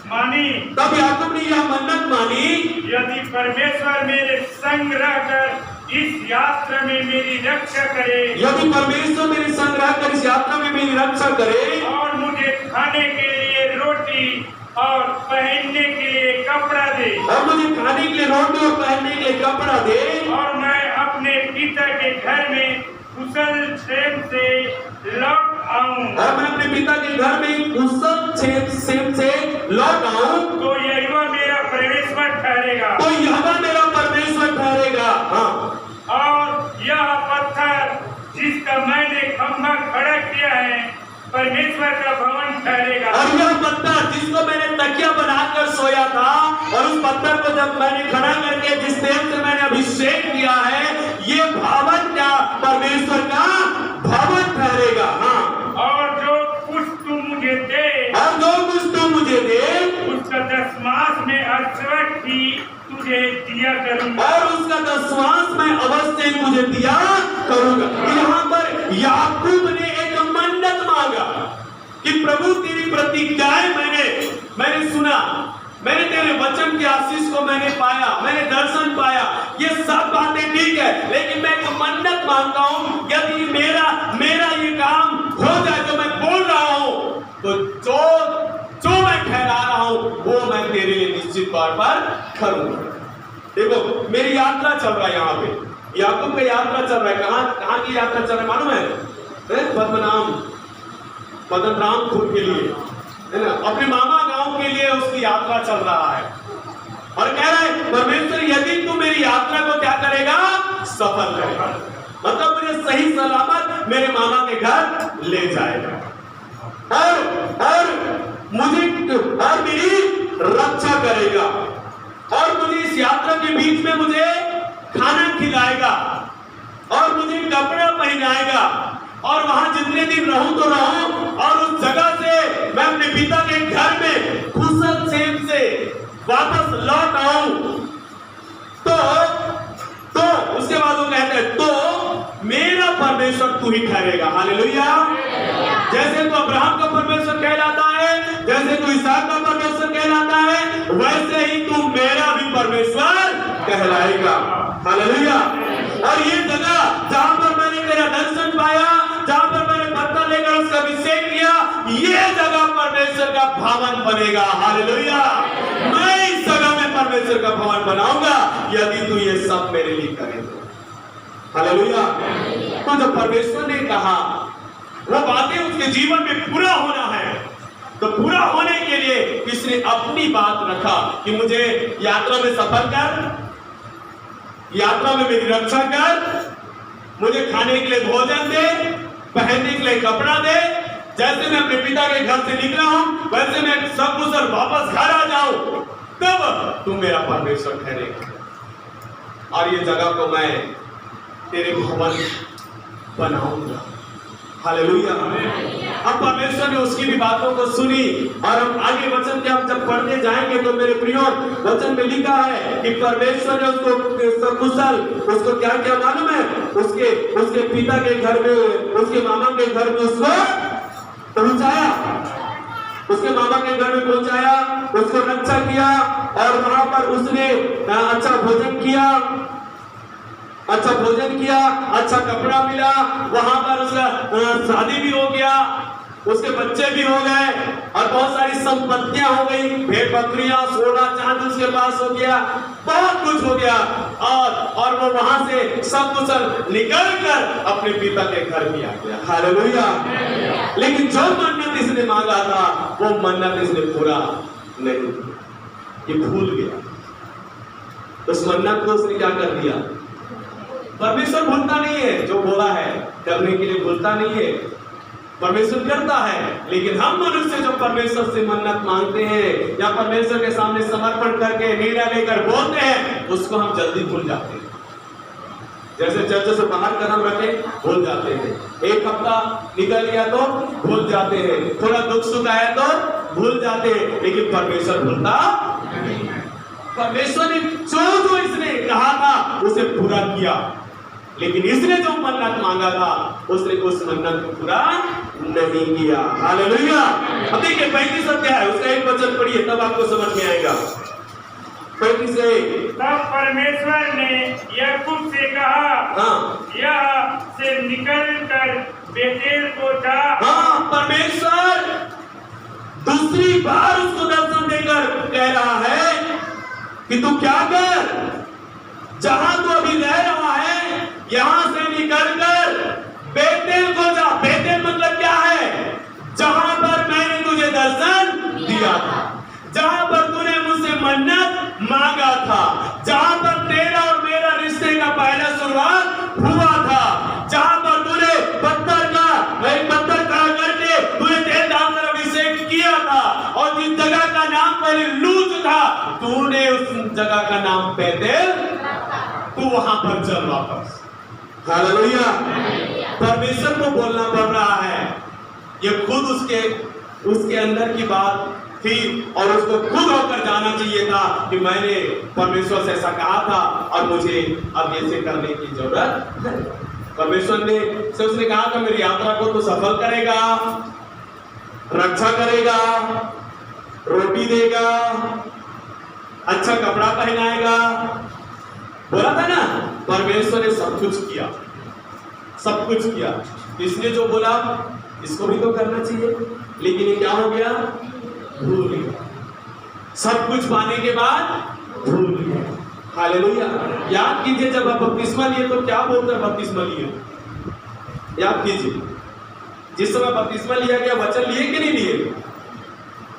मानी, तब याकूब ने यह मन्नत मानी, यदि परमेश्वर मेरे संग रहकर इस यात्रा में मेरी रक्षा करे, यदि परमेश्वर मेरे संग रहकर इस यात्रा में मेरी रक्षा करे, और मुझे खाने के लिए रोटी और पहनने के लिए कपड़ा दे, और मुझे खाने के लिए रोटी और पहनने के लिए कपड़ा दे, और मैं अपने पिता के घर में कुशल क्षेम से लौट आऊं, और मैं अपने पिता के घर में कुशल क्षेम से लौट आऊं, तो यहोवा मेरा परमेश्वर ठहरेगा, तो यहोवा मेरा परमेश्वर ठहरेगा। हाँ। और यह पत्थर जिसका मैंने खंभा खड़ा किया है परमेश्वर का भवन ठहरेगा, और यह पत्थर जिसको मैंने तकिया बनाकर सोया था, और उस पत्थर को जब मैंने खड़ा करके जिस तेल से मैंने अभिषेक किया है, ये भवन क्या? परमेश्वर का भवन ठहरेगा। हाँ। और जो कुछ तू मुझे दे, और जो कुछ तू मुझे दे, उसका दशमांश में अश्वत्थ ही तुझे दिया करूंगा, और उसका दशमांश मैं अवश्य तुझे दिया करूंगा। यहाँ पर याकूब ने एक मन्नत मांगा कि प्रभु तेरी प्रतिज्ञाएं मैंने सुना, मैंने तेरे वचन की आशीष को मैंने पाया, मैंने दर्शन पाया, ये सब बातें ठीक है, लेकिन मैं एक मन्नत मांगता हूं, यदि मेरा ये काम हो जाए जो मैं बोल रहा हूं, तो जो मैं ठहरा रहा हूं वो मैं तेरे लिए निश्चित तौर पर करूंगा। देखो, मेरी यात्रा चल रहा है, यहाँ पे याकूब का यात्रा चल रहा है। कहाँ की यात्रा चल रहा है मालूम है? पद्मनाभपुर के लिए, है ना, अपने मामा गांव के लिए उसकी यात्रा चल रहा है, और कह रहा है परमेश्वर यदि तू मेरी यात्रा को क्या करेगा? सफल करेगा, मतलब मुझे सही सलामत मेरे मामा के घर ले जाएगा, और मेरी रक्षा करेगा, और मुझे इस यात्रा के बीच में मुझे खाना खिलाएगा, और मुझे कपड़ा पहनाएगा, और वहां जितने दिन रहूं तो रहूं, और उस जगह से मैं अपने पिता के घर में कुशल क्षेम से वापस लौट आऊं। तो उसके बाद वो कहते हैं तो मेरा परमेश्वर तू ही ठहरेगा। हालेलुया। जैसे तू अब्राहम का परमेश्वर कहलाता है, जैसे तू इसहाक का परमेश्वर कहलाता है, वैसे ही तू मेरा भी परमेश्वर कहलाएगा। हालेलुया। और ये जगह जहां पर मैंने तेरा दर्शन पाया, जहां पर मैंने पत्थर लेकर उसका अभिषेक किया, ये जगह परमेश्वर का भवन बनेगा। हालेलुया। मैं इस जगह में परमेश्वर का भवन बनाऊंगा यदि तू ये सब मेरे लिए करेगा। हालेलुया। तो जब परमेश्वर ने कहा वो बातें उसके जीवन में पूरा होना है, तो पूरा होने के लिए किसने अपनी बात रखा कि मुझे यात्रा में सफल कर, यात्रा में मेरी रक्षा कर, मुझे खाने के लिए भोजन दे, पहनने के लिए कपड़ा दे, जैसे मैं अपने पिता के घर से निकला हूं वैसे मैं सब कुछ वापस घर आ जाऊं, तब तुम मेरा परमेश्वर ठहरेगा, और ये जगह को मैं तेरे भवन बनाऊंगा। हालेलुया। अब परमेश्वर ने उसकी भी बातों को सुनी, और हम आगे वचन के हम जब पढ़ते जाएंगे तो मेरे प्रियो वचन में लिखा है कि परमेश्वर ने उसको सकुशल, उसको क्या क्या मालूम है, उसके पिता के घर में, उसके मामा के घर में उसको पहुंचाया, उसके मामा के घर में पहुंचाया, उसको रक्षा किया, और वहां पर उसने अच्छा भोजन किया, अच्छा कपड़ा मिला, वहां पर उसका शादी भी हो गया, उसके बच्चे भी हो गए और बहुत सारी संपत्तियां हो गई, भेड़ बकरियां, सोना चांदी उसके पास हो गया, बहुत कुछ हो गया। और वो वहां से सब कुछ निकल कर अपने पिता के घर भी आ गया। हालेलुया। लेकिन जो मन्नत इसने मांगा था वो मन्नत इसने पूरा नहीं, ये भूल गया। उस मन्नत को उसने क्या कर दिया? परमेश्वर भूलता नहीं है, जो बोला है करने के लिए भूलता नहीं है, परमेश्वर करता है। लेकिन हम मनुष्य जो परमेश्वर से मन्नत मांगते हैं या परमेश्वर के सामने समर्पण करके निर्णय लेकर बोलते हैं, उसको हम जल्दी भूल जाते हैं। जैसे चर्च से बाहर कदम रखे भूल जाते हैं, एक हफ्ता निकल गया तो भूल जाते हैं, थोड़ा दुख सुख आया तो भूल जाते हैं। लेकिन परमेश्वर भूलता नहीं। परमेश्वर ने जो इसने कहा था उसे पूरा किया, लेकिन इसने जो मन्नत मांगा था उसने उस मन्नत को पूरा नहीं किया। हालेलुया। अब देखिए 35 क्या है, उसका एक वचन पढ़िए तब आपको समझ में आएगा। 35 तब परमेश्वर ने याकूब से कहा, हाँ, यह से निकल कर बेतेल को जा। हाँ, परमेश्वर दूसरी बार उसको दर्शन देकर कह रहा है कि तू क्या कर, जहां तू अभी रह रहा है यहां से निकलकर बेतेल को जा। बेतेल मतलब क्या है? जहां पर मैंने तुझे दर्शन दिया था, जहां पर तूने मुझसे मन्नत मांगा था, जहां पर तेरा और मेरा रिश्ते का पहला शुरुआत हुआ था, जहां पर तूने पत्थर खड़ा करके तूने तेल डालकर अभिषेक किया था, और जिस जगह का नाम पहले लूज था तूने उस जगह का नाम बेतेल, तू वहां पर चल वापस। हालेलुया। परमेश्वर को बोलना पड़ रहा है, ये खुद उसके अंदर की बात थी और उसको खुद होकर जाना चाहिए था कि मैंने परमेश्वर से ऐसा कहा था और मुझे अब ऐसे करने की जरूरत है। परमेश्वर ने से उसने कहा था मेरी यात्रा को तो सफल करेगा, रक्षा करेगा, रोटी देगा, अच्छा कपड़ा पहनाएगा, बोला था ना। परमेश्वर ने सब कुछ किया, सब कुछ किया। इसने जो बोला इसको भी तो करना चाहिए, लेकिन ये क्या हो गया? भूल गया। सब कुछ पाने के बाद भूल गया। हालेलुया। याद कीजिए जब आप बपतिस्मा लिए तो क्या बोलकर बपतिस्मा लिए? याद कीजिए, जिस समय बपतिस्मा लिया गया वचन लिए कि नहीं लिए?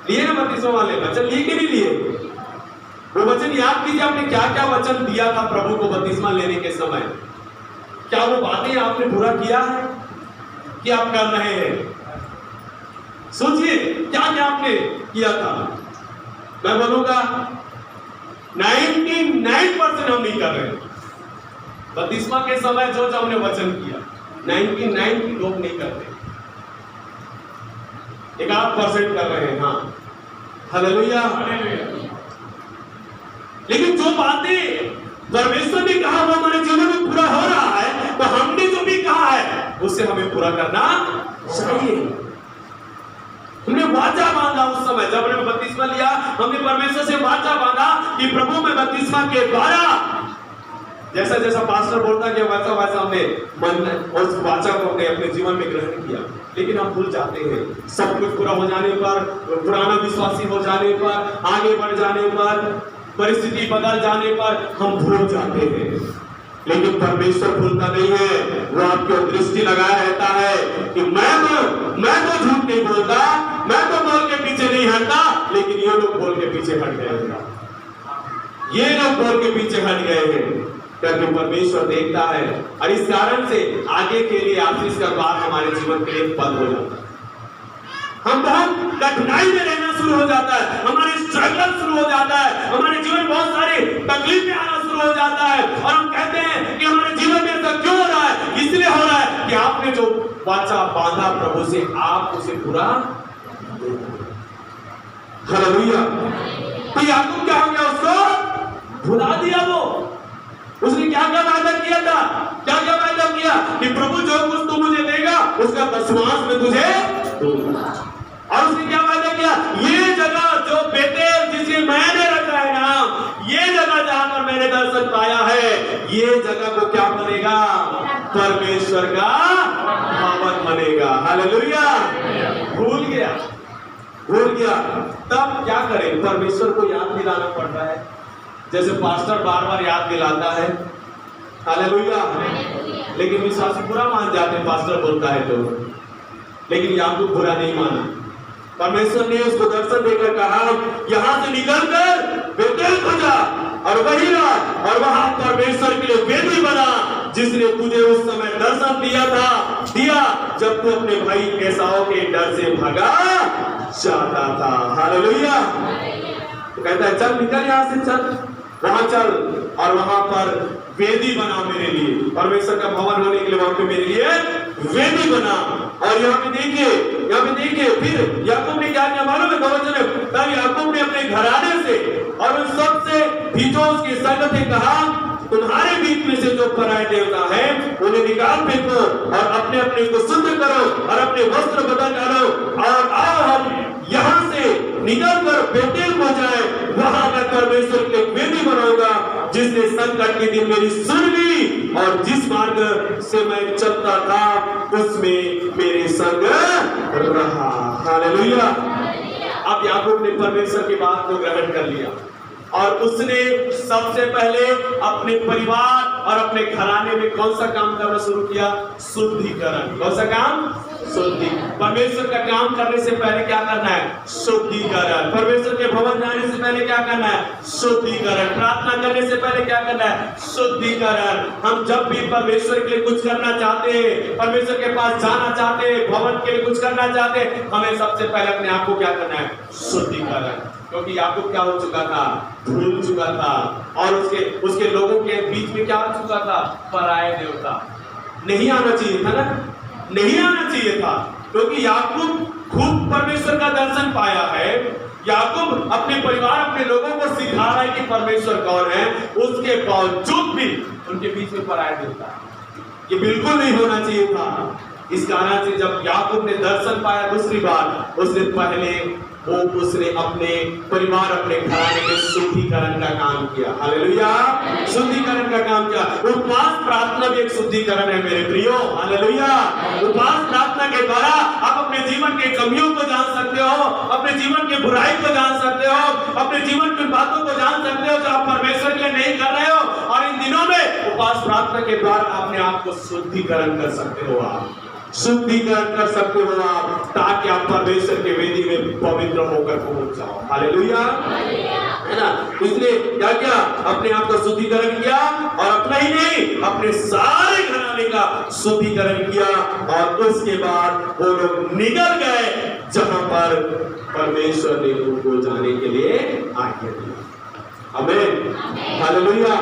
लिए ना बपतिस्मा वाले, वचन लिए कि नहीं लिए? वो वचन याद कीजिए, आपने क्या क्या वचन दिया था प्रभु को बपतिस्मा लेने के समय। क्या वो बातें आपने पूरा किया है कि आप कर रहे हैं? सोचिए क्या क्या आपने किया था। मैं बोलूंगा 99% हम नहीं कर रहे हैं। बपतिस्मा के समय जो हमने वचन किया 99 लोग नहीं करते, 1% कर रहे हैं। हाँ, हालेलुया। लेकिन जो बातें परमेश्वर ने कहा वो हमारे जीवन में पूरा हो रहा है, तो हमने जो भी कहा है उससे हमें पूरा करना चाहिए। हमने वाचा बांधा उस समय जब हमने बपतिस्मा लिया, हमने परमेश्वर से वाचा बांधा कि प्रभु में बपतिस्मा के द्वारा जैसा जैसा पास्टर बोलता कि वैसा वैसा हमने मन उस वाचा को हमने अपने जीवन में ग्रहण किया। लेकिन हम भूल जाते हैं, सब कुछ पूरा हो जाने पर, पुराना विश्वासी हो जाने पर, आगे बढ़ जाने पर, परिस्थिति बदल जाने पर हम भूल जाते हैं। लेकिन परमेश्वर भूलता नहीं है, वो आपकी दृष्टि लगाया रहता है कि मैं तो झूठ नहीं बोलता, मैं तो बोल के पीछे नहीं हटता, लेकिन ये लोग बोल के पीछे हट गए हैं, ये लोग बोल के पीछे हट गए हैं। क्योंकि परमेश्वर देखता है और इस कारण से आगे के लिए आशीष का द्वार हमारे जीवन के लिए बंद हो जाता है। हम बहुत कठिनाई में रहना शुरू हो जाता है, हमारे स्ट्रगल शुरू हो जाता है, हमारे जीवन में बहुत सारे तकलीफें आना शुरू हो जाता है और हम कहते हैं कि हमारे जीवन में ऐसा क्यों हो रहा है? इसलिए हो रहा है कि आपने जो वाचा बांधा प्रभु से आप उसे पूरा। हालेलुया। तो याकूब क्या हो गया? उसको भुला दिया। वो उसने क्या क्या वादा किया था? क्या क्या वादा किया कि प्रभु जो कुछ तू मुझे देगा उसका दशमांश में तुझे दूंगा। और उसने क्या वादा किया? ये जगह जो बेतेल जिसे मैंने रखा है नाम, ये जगह जहां पर मैंने दर्शन पाया है, ये जगह को क्या बनेगा? परमेश्वर का भवन बनेगा। हालेलुया। भूल गया तब क्या करें? परमेश्वर को याद दिलाना पड़ता है, जैसे पास्टर बार बार याद दिलाता है। हालेलुया। लेकिन विश्वासी बुरा मान जाते हैं पास्टर बोलता है तो, लेकिन याकूब बुरा नहीं माना। परमेश्वर ने उसको दर्शन देकर कहा, यहां से निकलकर बेतेल को जा और वहीं रह, और वहां परमेश्वर के लिए वेदी बना जिसने तुझे उस समय दर्शन दिया जब तू अपने भाई एसाव के डर से भागा जाता था। हालेलुया। तो कहता है चल निकल यहां से, चल वहां चल और वहां पर वेदी बना मेरे लिए, परमेश्वर का भवन होने के लिए वहां पे मेरे लिए वेदी बना। और यहाँ पे देखिए फिर याकूब ने क्या किया मालूम है? तब याकूब ने अपने घराने से और उन सबसे भी जो उसके संग थे कहा, तुम्हारे बीच में से जो पराये देवता है उन्हें निकाल फेंको और अपने अपने को शुद्ध करो और अपने वस्त्र बदल डालो और आओ हम यहाँ से निकल कर बेतेल को जाए, वहां मैं परमेश्वर के वेदी बनाऊंगा जिसने संकट के दिन मेरी सुन ली और जिस मार्ग से मैं चलता था उसमें मेरे संग रहा। हालेलुया। अब याकूब ने परमेश्वर की बात को ग्रहण कर लिया और उसने सबसे पहले अपने परिवार और अपने घराने में कौन सा काम करना शुरू किया? शुद्धिकरण। कौन सा काम? शुद्धि। परमेश्वर का काम करने से पहले क्या करना है? शुद्धिकरण। परमेश्वर के भवन जाने से पहले क्या करना है? शुद्धिकरण। प्रार्थना करने से पहले क्या करना है? शुद्धिकरण। हम जब भी परमेश्वर के लिए कुछ करना चाहते हैं, परमेश्वर के पास जाना चाहते हैं, भवन के लिए कुछ करना चाहते हैं, हमें सबसे पहले अपने आप को क्या करना है? शुद्धिकरण। क्योंकि याकूब क्या हो चुका था? भूल चुका था और उसके लोगों के बीच में क्या हो चुका था? पराये देवता। नहीं आना चाहिए था ना, नहीं आना चाहिए था, क्योंकि याकूब खूब परमेश्वर का दर्शन पाया है। याकूब अपने परिवार अपने लोगों को सिखा रहा है कि परमेश्वर कौन है, उसके बावजूद भी उनके बीच में पराये देवता है। ये बिल्कुल नहीं होना चाहिए था। इस कारण से जब याकूब ने दर्शन पाया दूसरी बार, उसने अपने परिवार अपने घराने में शुद्धिकरण का काम किया। हालेलुया। शुद्धिकरण का काम किया। उपवास प्रार्थना भी एक शुद्धिकरण है मेरे प्रियो। हालेलुया। उपवास प्रार्थना के द्वारा आप अपने जीवन के कमियों को जान सकते हो, अपने जीवन के बुराई को जान सकते हो, अपने जीवन की बातों को जान सकते हो जो आप परमेश्वर के लिए नहीं कर रहे हो। और इन दिनों में उपवास प्रार्थना के द्वारा अपने आप को शुद्धिकरण कर सकते हो, आप शुद्धिकरण कर सकते हो आप, ताकि आप परमेश्वर के वेदी में पवित्र होकर पहुंच जाओ। हालेलुया। है ना? इसलिए क्या किया? अपने आप का शुद्धिकरण किया और अपना ही नहीं अपने सारे घराने का शुद्धिकरण किया और उसके बाद वो लोग निकल गए जहां पर परमेश्वर ने उनको जाने के लिए आज्ञा दी। आमीन। हालेलुया।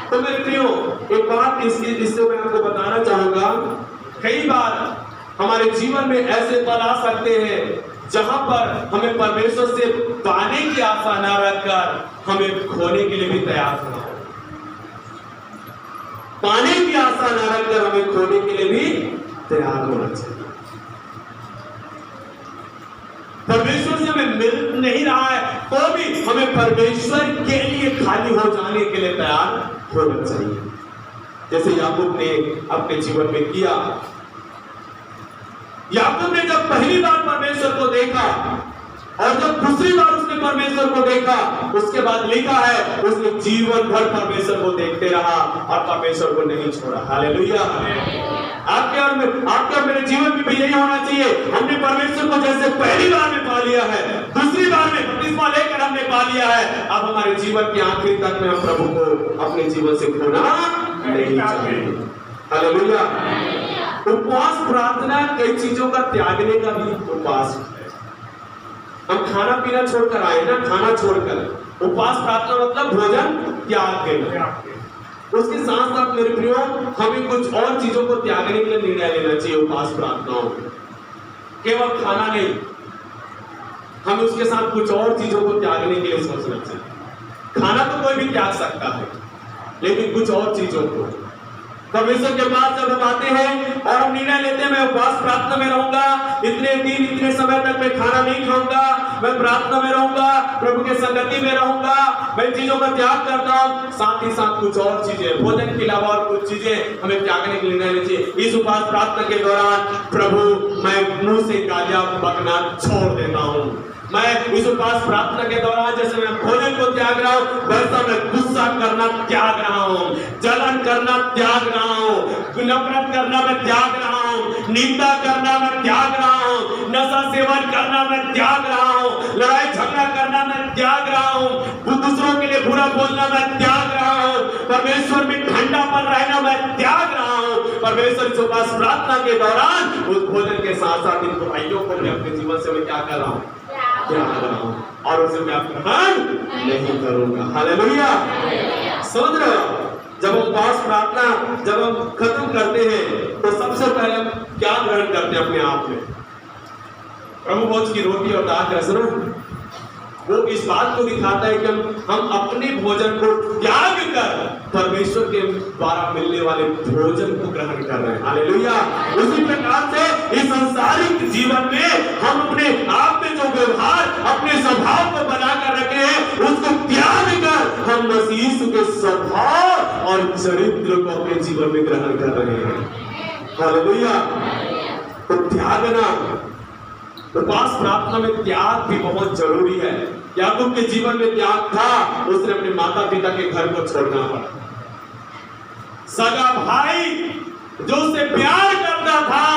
तो मेरे प्रियो एक बात इससे मैं आपको बताना चाहूंगा, कई बार हमारे जीवन में ऐसे पल आ सकते हैं जहां पर हमें परमेश्वर से पाने की आशा न रखकर हमें खोने के लिए भी तैयार होना हो। पाने की आशा न रखकर हमें खोने के लिए भी तैयार होना चाहिए। परमेश्वर से हमें मिल नहीं रहा है तो भी हमें परमेश्वर के लिए खाली हो जाने के लिए तैयार होना चाहिए, जैसे याकूब ने अपने जीवन में किया। याकूब ने जब पहली बार परमेश्वर को देखा और जब दूसरी बार उसने परमेश्वर को देखा, उसके बाद लिखा है उसने जीवन भर परमेश्वर को देखते रहा और परमेश्वर को नहीं छोड़ा। हालेलुया। आपके और मेरे जीवन में भी यही होना चाहिए। हमने परमेश्वर को जैसे पहली बार में पा लिया है, दूसरी बार में बपतिस्मा लेकर हमने पा लिया है, अब हमारे जीवन के आखिरी तक में हम प्रभु को अपने जीवन से खोना नहीं चाहेंगे। हालेलुया। उपवास प्रार्थना कई चीजों का त्यागने का भी उपवास है। हम खाना पीना छोड़कर आए ना, खाना छोड़कर उपवास प्रार्थना मतलब भोजन त्याग देना। उसके साथ साथ मेरे प्रियो हमें कुछ और चीजों को त्यागने के लिए निर्णय लेना चाहिए। उपवास प्रार्थनाओं में केवल खाना नहीं, हमें उसके साथ कुछ और चीजों को त्यागने के लिए सोचना चाहिए। खाना तो कोई भी त्याग सकता है, लेकिन कुछ और चीजों को परमेश्वर के पास जब हम आते हैं और हम निर्णय लेते हैं मैं उपवास प्रार्थना में रहूंगा, इतने दिन इतने समय तक मैं खाना नहीं खाऊंगा, मैं प्रार्थना में रहूंगा, प्रभु के संगति में रहूंगा, मैं चीजों का त्याग करता हूं, साथ ही साथ कुछ और चीजें, भोजन के अलावा और कुछ चीजें हमें त्यागने के लिए निर्णय लेना चाहिए। इस उपवास प्रार्थना के दौरान प्रभु मैं मुंह से गालियां बकना छोड़ देता हूं। मैं इस उपवास प्रार्थना के दौरान जैसे मैं भोजन को त्याग रहा हूं, वैसा मैं गुस्सा करना त्याग रहा हूं, जलन करना त्याग रहा हूं, नफरत करना मैं त्याग रहा हूं, निंदा करना मैं त्याग रहा हूं, नशा सेवन करना मैं त्याग रहा हूं, लड़ाई झगड़ा करना मैं त्याग रहा हूं, दूसरों के लिए बुरा बोलना मैं त्याग रहा हूं, परमेश्वर में ठंडापन रहना मैं त्याग रहा हूं। परमेश्वर इस उपवास प्रार्थना के दौरान उस भोजन के साथ साथ इन बुराइयों को मैं अपने जीवन से मैं क्या कर रहा हूं, और उसे मैं ग्रहण नहीं करूंगा। हालेलुया। समझ रहे हो? जब हम उपवास प्रार्थना जब हम खत्म करते हैं तो सबसे पहले हम क्या ग्रहण करते हैं अपने आप में? प्रभु भोज की रोटी और दाल का स्वरूप वो इस बात को दिखाता है कि हम अपने भोजन को त्याग कर परमेश्वर के द्वारा मिलने वाले भोजन को ग्रहण कर रहे हैं। हालेलुया। उसी प्रकार से इस सांसारिक जीवन में हम अपने आप में जो व्यवहार अपने स्वभाव को बनाकर रखे हैं उसको त्याग कर हम मसीह यीशु के स्वभाव और चरित्र को अपने जीवन में ग्रहण कर रहे हैं। हालेलुया। तो त्यागना, उपवास प्रार्थना में त्याग भी बहुत जरूरी है। याकूब के जीवन में त्याग था, उसने अपने माता पिता के घर को छोड़ना पड़ा। सगा भाई जो उसे प्यार करता था,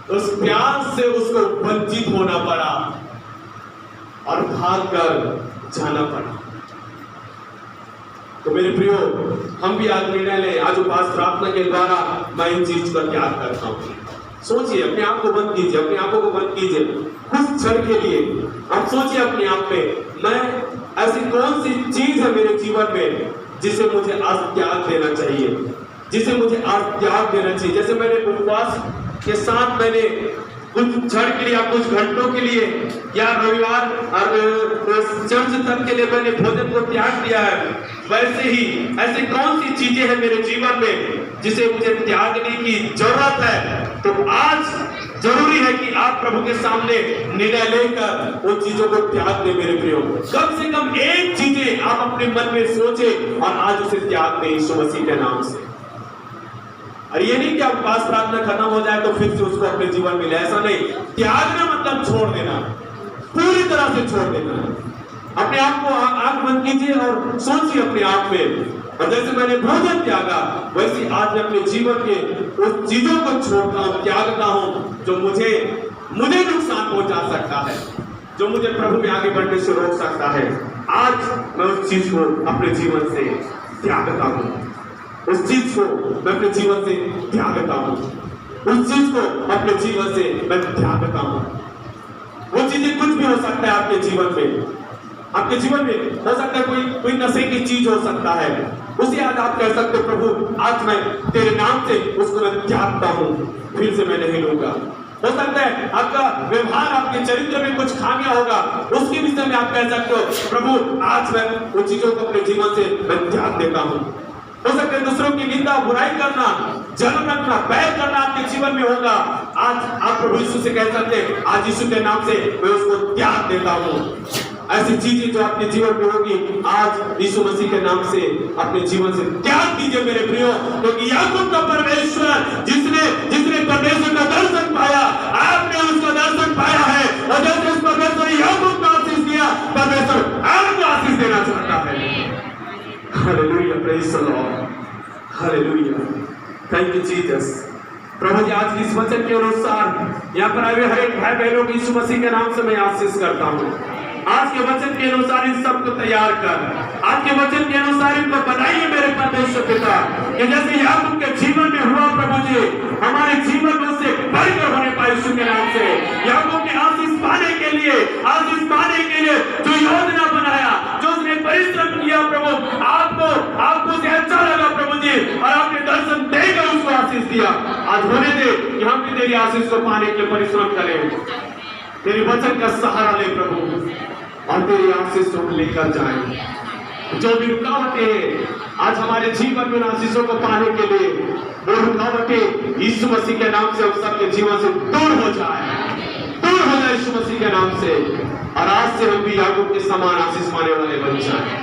उस प्यार से उसको वंचित होना पड़ा और भागकर जाना पड़ा। तो मेरे प्रियो, हम भी आज निर्णय लें, आज उपवास प्रार्थना के द्वारा मैं इन चीज का त्याग करता हूं। सोचिए, अपने आप को बंद कीजिए, अपने आप को बंद कीजिए कुछ क्षण के लिए। आप सोचिए अपने आप में, मैं ऐसी कौन सी चीज है मेरे जीवन में जिसे मुझे आज त्याग देना चाहिए, जिसे मुझे आज त्याग देना चाहिए। जैसे मैंने उपवास के साथ मैंने कुछ क्षण के लिए या कुछ घंटों के लिए या रविवार चर्च तक के लिए मैंने भोजन को त्याग दिया है, वैसे ही ऐसी कौन सी चीजें हैं मेरे जीवन में जिसे मुझे त्यागने की जरूरत है। तो आज जरूरी है कि आप प्रभु के सामने निर्णय लेकर उन चीजों को त्याग दें। मेरे प्रियो, कम से कम एक चीजें आप अपने मन में सोचें और आज उसे त्याग दें यीशु मसीह के नाम से। और ये नहीं कि आप उपवास प्रार्थना खत्म हो जाए तो फिर से उसको अपने जीवन में ले, ऐसा नहीं। त्यागना मतलब छोड़ देना, पूरी तरह से छोड़ देना। अपने आप को आंख बंद कीजिए और सोचिए अपने आप में, और जैसे मैंने भोजन त्यागा वैसे आज मैं अपने जीवन के उस चीजों को छोड़ता हूं, त्यागता हूं जो मुझे नुकसान पहुंचा सकता है, जो मुझे प्रभु में आगे बढ़ने से रोक सकता है। आज मैं उस चीज को अपने जीवन से त्यागता हूं, उस चीज को मैं अपने जीवन से त्यागता हूं, उस चीज को अपने जीवन से मैं त्यागता हूं। वो चीजें कुछ भी हो सकता है आपके जीवन में, आपके जीवन में हो सकता है कोई नशे की चीज हो सकता है, उसे आज आप कह सकते हो प्रभु आज मैं तेरे नाम से उसको मैं त्यागता हूं, फिर से मैं नहीं लूंगा। हो सकता है आपका व्यवहार, आपके चरित्र में कुछ खामियां होगा, उसके विषय में आप कह सकते हो प्रभु आज मैं उन चीजों को अपने जीवन से मैं त्याग देता हूं। हो सकता है दूसरों की निंदा, बुराई करना, जलन रखना, बैर करना आपके जीवन में होगा, आज आप प्रभु यीशु से कह सकते हैं आज यीशु के नाम से मैं उसको त्याग देता हूं। ऐसी चीजें जो आपके जीवन में होगी आज यीशु मसीह के नाम से अपने जीवन से त्याग दीजिए मेरे प्रियो, क्योंकि याकूब का परमेश्वर जिसने परमेश्वर का दर्शन पाया, आपने उसका दर्शन पाया है, और जैसे उस परमेश्वर ने याकूब को आशीष दिया, परमेश्वर आपको आशीष देना चाहता है। Hallelujah, praise the lord, hallelujah, thank you Jesus. प्रभु जी आज की इस वचन के अनुसार यहाँ पर आए हर एक भाई बहनों को यीशु मसीह के नाम से मैं आशीष करता हूँ। आज के वचन के अनुसार इन सबको तैयार कर, आज के वचन के अनुसार इनको बनाइए मेरे परमेश्वर पिता, कि जैसे याकूब के जीवन में हुआ प्रभु जी, हमारे जीवन में उससे बढ़कर होने पाए यीशु के नाम से। याकूब ने आशीष पाने के लिए जो योजना बनाया, जो उसने परिश्रम किया प्रभु, आपको से अच्छा लगा प्रभु जी, और आपने दर्शन देकर उसको आशीष दिया। आज होने दे कि हम भी तेरी आशीष को पाने के लिए परिश्रम करें, तेरे वचन का सहारा ले प्रभु, और तेरी आशीष को लेकर जाएं। जो भी रुकावटें आज हमारे जीवन में आशीषों को पाने के लिए वो रुकावटें यीशु मसीह के नाम से हम सबके जीवन से दूर हो जाए यीशु मसीह के नाम से, और आज से हम भी याकूब के समान आशीष पाने वाले बन जाए।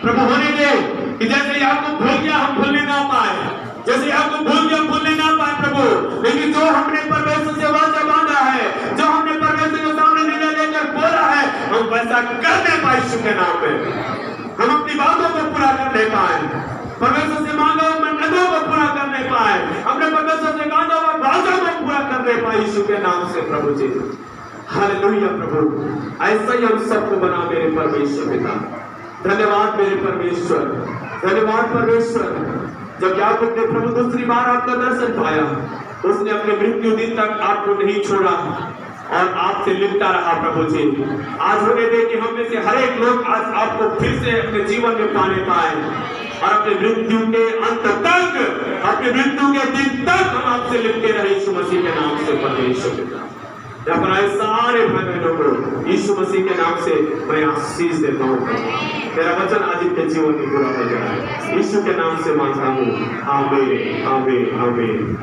प्रभु होने दे कि जैसे याकूब भूल गया हम भूलने ना पाए, जैसे याकूब भूल गया भूलने ना पाए प्रभु, लेकिन जो हमने परमेश्वर से वाचा बांधा है, जो हमने परमेश्वर के सामने निर्णय लेकर बोला है, हम वैसा करने पाए यीशु के नाम में। हम अपनी बातों को पूरा करने पाए, परमेश्वर से मांगा हुआ मन्नतों को पूरा करने पाए, हमने परमेश्वर से मांगा हुआ वाचा को पूरा करने पाए यीशु के नाम से प्रभु जी। हालेलुया प्रभु, ऐसा ही हम सबको बना मेरे परमेश्वर पिता। धन्यवाद मेरे परमेश्वर, धन्यवाद परमेश्वर। जब याकूब ने प्रभु दूसरी बार आपका दर्शन पाया, उसने अपने मृत्यु दिन तक आपको नहीं छोड़ा और आपसे लिपटा रहा प्रभु जी। आज होने दे कि हम में से हर एक लोग आज आपको फिर से अपने जीवन में पाने पाए और अपने मृत्यु के अंत तक, अपने मृत्यु के दिन तक हम आपसे लिपटे रहे यीशु मसीह के नाम से परमेश्वर पिता। अपने सारे भाई बहनों को यीशु मसीह के नाम से मैं आशीष देता हूँ। मेरा वचन आज इनके जीवन में पूरा हो जाए, यीशु के नाम से मांगता हूँ, आमीन आमीन आमीन।